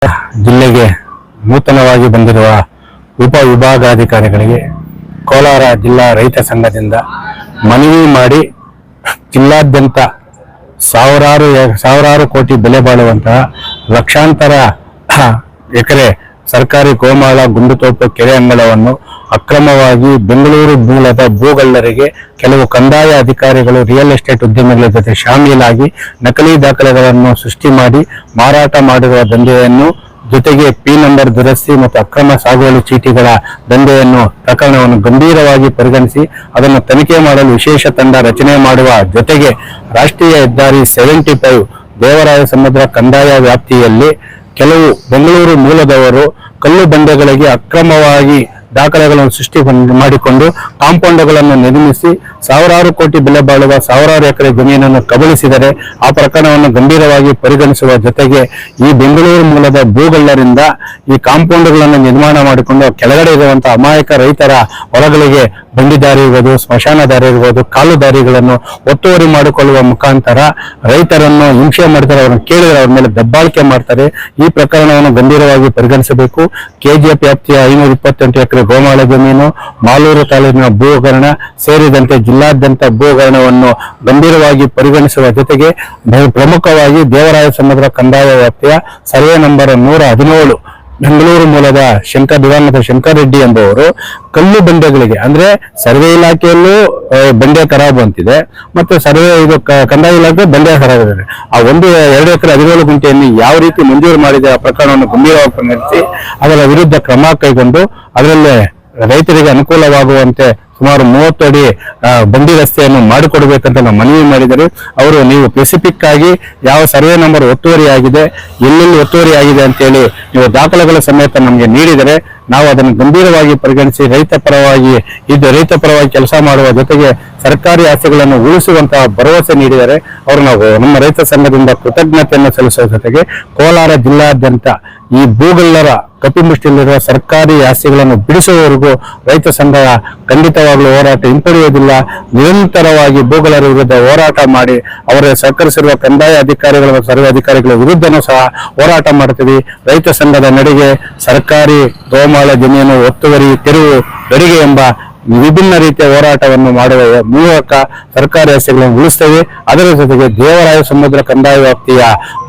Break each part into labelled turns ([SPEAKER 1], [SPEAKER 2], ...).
[SPEAKER 1] ಜಿಲ್ಲೆಗೆ ನೂತನವಾಗಿ ಬಂದಿರುವ ಉಪ ವಿಭಾಗಾಧಿಕಾರಿಗಳಿಗೆ ಕೋಲಾರ ಜಿಲ್ಲಾ ರೈತ ಸಂಘದಿಂದ ಮನವಿ ಮಾಡಿ ಜಿಲ್ಲಾದ್ಯಂತ ಸಾವಿರಾರು ಕೋಟಿ ಬೆಲೆ ಬಾಳುವಂತಹ ಲಕ್ಷಾಂತರ ಎಕರೆ ಸರ್ಕಾರಿ ಗೋಮಾಳ ಗುಂಡುತೋಪು ಕೆರೆ ಅಂಗಳವನ್ನು ಅಕ್ರಮವಾಗಿ ಬೆಂಗಳೂರು ಮೂಲದ ಭೂಗಳ್ಳರಿಗೆ ಕೆಲವು ಕಂದಾಯ ಅಧಿಕಾರಿಗಳು ರಿಯಲ್ ಎಸ್ಟೇಟ್ ಉದ್ಯಮಿಗಳ ಜೊತೆ ಶಾಮೀಲಾಗಿ ನಕಲಿ ದಾಖಲೆಗಳನ್ನು ಸೃಷ್ಟಿ ಮಾಡಿ ಮಾರಾಟ ಮಾಡಿರುವ ದಂಧೆಯನ್ನು ಜೊತೆಗೆ ಪಿ ನಂಬರ್ ದುರಸ್ತಿ ಮತ್ತು ಅಕ್ರಮ ಸಾಗುವಳಿ ಚೀಟಿಗಳ ದಂಧೆಯನ್ನು ಪ್ರಕರಣವನ್ನು ಗಂಭೀರವಾಗಿ ಪರಿಗಣಿಸಿ ಅದನ್ನು ತನಿಖೆ ಮಾಡಲು ವಿಶೇಷ ತಂಡ ರಚನೆ ಮಾಡುವ ಜೊತೆಗೆ ರಾಷ್ಟ್ರೀಯ ಹೆದ್ದಾರಿ 75 ದೇವರಾಯ ಸಮುದ್ರ ಕಂದಾಯ ವ್ಯಾಪ್ತಿಯಲ್ಲಿ ಕೆಲವು ಬೆಂಗಳೂರು ಮೂಲದವರು ಕಲ್ಲು ಬಂಡೆಗಳಿಗೆ ಅಕ್ರಮವಾಗಿ ದಾಖಲೆಗಳನ್ನು ಸೃಷ್ಟಿ ಮಾಡಿಕೊಂಡು ಕಾಂಪೌಂಡ್ಗಳನ್ನು ನಿರ್ಮಿಸಿ ಸಾವಿರಾರು ಕೋಟಿ ಬೆಲೆ ಬಾಳುವ ಸಾವಿರಾರು ಎಕರೆ ಜಮೀನನ್ನು ಕಬಳಿಸಿದರೆ ಆ ಪ್ರಕರಣವನ್ನು ಗಂಭೀರವಾಗಿ ಪರಿಗಣಿಸುವ ಜೊತೆಗೆ ಈ ಬೆಂಗಳೂರು ಮೂಲದ ಭೂಗಳ್ಳರಿಂದ ಈ ಕಾಂಪೌಂಡ್ಗಳನ್ನು ನಿರ್ಮಾಣ ಮಾಡಿಕೊಂಡು ಕೆಳಗಡೆ ಇರುವಂತಹ ಅಮಾಯಕ ರೈತರ ಹೊಲಗಳಿಗೆ ಬಂಡಿ ದಾರಿ ಇರ್ಬೋದು, ಸ್ಮಶಾನ ದಾರಿ ಇರ್ಬೋದು, ಕಾಲು ದಾರಿಗಳನ್ನು ಒತ್ತುವರಿ ಮಾಡಿಕೊಳ್ಳುವ ಮುಖಾಂತರ ರೈತರನ್ನು ಹಿಂಸೆ ಮಾಡ್ತಾರೆ. ಅವರನ್ನು ಕೇಳಿದರೆ ಅವ್ರ ಮೇಲೆ ದಬ್ಬಾಳಿಕೆ ಮಾಡ್ತಾರೆ. ಈ ಪ್ರಕರಣವನ್ನು ಗಂಭೀರವಾಗಿ ಪರಿಗಣಿಸಬೇಕು. ಕೆಜಿಎಫ್ ವ್ಯಾಪ್ತಿಯ 528 ಎಕರೆ ಗೋಮಾಳ ಜಮೀನು, ಮಾಲೂರು ತಾಲೂಕಿನ ಭೂ ಹಗರಣ ಸೇರಿದಂತೆ ಜಿಲ್ಲಾದ್ಯಂತ ಭೂ ಹಗರಣವನ್ನು ಗಂಭೀರವಾಗಿ ಪರಿಗಣಿಸುವ ಜೊತೆಗೆ ಪ್ರಮುಖವಾಗಿ ದೇವರಾಯ ಸಮುದ್ರ ಕಂದಾಯ ವ್ಯಾಪ್ತಿಯ ಸರ್ವೆ ನಂಬರ್ 117 ಬೆಂಗಳೂರು ಮೂಲದ ದಿವಂಗತ ಶಂಕರ್ ರೆಡ್ಡಿ ಎಂಬುವರು ಕಲ್ಲು ಬಂಡೆಗಳಿಗೆ ಅಂದ್ರೆ ಸರ್ವೆ ಇಲಾಖೆಯಲ್ಲೂ ಬಂಡೆ ಖರಾಬ್ ಅಂತಿದೆ, ಮತ್ತೆ ಸರ್ವೆ ಇದು ಕಂದಾಯ ಇಲಾಖೆ ಬಂಡೆ ಖರಾಬ್ ಇದೆ. ಆ 2 ಎಕರೆ 17 ಗುಂಟೆಯನ್ನು ಯಾವ ರೀತಿ ಮಂಜೂರು ಮಾಡಿದ ಪ್ರಕರಣವನ್ನು ಗಂಭೀರವಾಗಿ ಪರಿಗಣಿಸಿ ಅದರ ವಿರುದ್ಧ ಕ್ರಮ ಕೈಗೊಂಡು ಅದರಲ್ಲಿ ರೈತರಿಗೆ ಅನುಕೂಲವಾಗುವಂತೆ ಸುಮಾರು 30 ಅಡಿ ಬಂಡಿ ರಸ್ತೆಯನ್ನು ಮಾಡಿಕೊಡ್ಬೇಕಂತ ನಾವು ಮನವಿ ಮಾಡಿದರೆ ಅವರು ನೀವು ಸ್ಪೆಸಿಫಿಕ್ ಆಗಿ ಯಾವ ಸರ್ವೆ ನಂಬರ್ ಒತ್ತುವರಿ ಆಗಿದೆ, ಎಲ್ಲೆಲ್ಲಿ ಒತ್ತುವರಿ ಆಗಿದೆ ಅಂತೇಳಿ ನೀವು ದಾಖಲೆಗಳ ಸಮೇತ ನಮಗೆ ನೀಡಿದರೆ ನಾವು ಅದನ್ನು ಗಂಭೀರವಾಗಿ ಪರಿಗಣಿಸಿ ರೈತ ಪರವಾಗಿ ಕೆಲಸ ಮಾಡುವ ಜೊತೆಗೆ ಸರ್ಕಾರಿ ಆಸ್ತಿಗಳನ್ನು ಉಳಿಸುವಂತಹ ಭರವಸೆ ನೀಡಿದರೆ ಅವರು ನಾವು ನಮ್ಮ ರೈತ ಸಂಘದಿಂದ ಕೃತಜ್ಞತೆಯನ್ನು ಸಲ್ಲಿಸುವ ಜೊತೆಗೆ ಕೋಲಾರ ಜಿಲ್ಲಾದ್ಯಂತ ಈ ಭೂಗಳ್ಳರ ಕಪಿಮುಷ್ಟಿಯಲ್ಲಿರುವ ಸರ್ಕಾರಿ ಆಸ್ತಿಗಳನ್ನು ಬಿಡಿಸುವವರೆಗೂ ರೈತ ಸಂಘ ಖಂಡಿತವಾಗ್ಲೂ ಹೋರಾಟ ಹಿಂಪಡೆಯುವುದಿಲ್ಲ. ನಿರಂತರವಾಗಿ ಭೂಗಳ್ಳರ ವಿರುದ್ಧ ಹೋರಾಟ ಮಾಡಿ ಅವರ ಸಹಕರಿಸಿರುವ ಕಂದಾಯ ಅಧಿಕಾರಿಗಳ ಮತ್ತು ಸರ್ವೆ ಅಧಿಕಾರಿಗಳ ವಿರುದ್ಧನೂ ಸಹ ಹೋರಾಟ ಮಾಡ್ತೀವಿ. ರೈತ ಸಂಘದ ನಡೆಗೆ ಸರ್ಕಾರಿ ಗೋಮಾಳ ಜಮೀನು ಒತ್ತುವರಿ ತೆರವು ಗಡಿಗೆ ಎಂಬ ವಿಭಿನ್ನ ರೀತಿಯ ಹೋರಾಟವನ್ನು ಮಾಡುವ ಮೂಲಕ ಸರ್ಕಾರಿ ಆಸ್ತಿಗಳನ್ನು ಉಳಿಸ್ತೇವೆ. ಅದರ ಜೊತೆಗೆ ದೇವರಾಯ ಸಮುದ್ರ ಕಂದಾಯ ವ್ಯಾಪ್ತಿಯ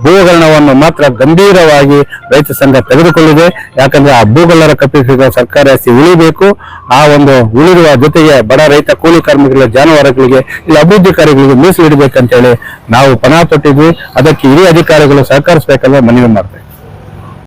[SPEAKER 1] ಭೂಗಳ್ಳವನ್ನು ಮಾತ್ರ ಗಂಭೀರವಾಗಿ ರೈತ ಸಂಘ ತೆಗೆದುಕೊಳ್ಳಿದೆ. ಯಾಕಂದ್ರೆ ಆ ಭೂಗಳ್ಳರ ಕಪ್ಪಿಸಿದ ಸರ್ಕಾರಿ ಆಸ್ತಿ ಉಳಿಬೇಕು. ಆ ಒಂದು ಉಳಿರುವ ಜೊತೆಗೆ ಬಡ ರೈತ ಕೂಲಿ ಕಾರ್ಮಿಕರ ಜಾನುವಾರುಗಳಿಗೆ ಇಲ್ಲಿ ಅಭಿವೃದ್ಧಿ ಕಾರ್ಯಗಳಿಗೆ ಮೀಸಲು ಇಡಬೇಕಂತೇಳಿ ನಾವು ಪಣ ತೊಟ್ಟಿದ್ವಿ. ಅದಕ್ಕೆ ಹಿರಿಯ ಅಧಿಕಾರಿಗಳು ಸಹಕರಿಸಬೇಕಂದ್ರೆ ಮನವಿ ಮಾಡ್ತೇವೆ.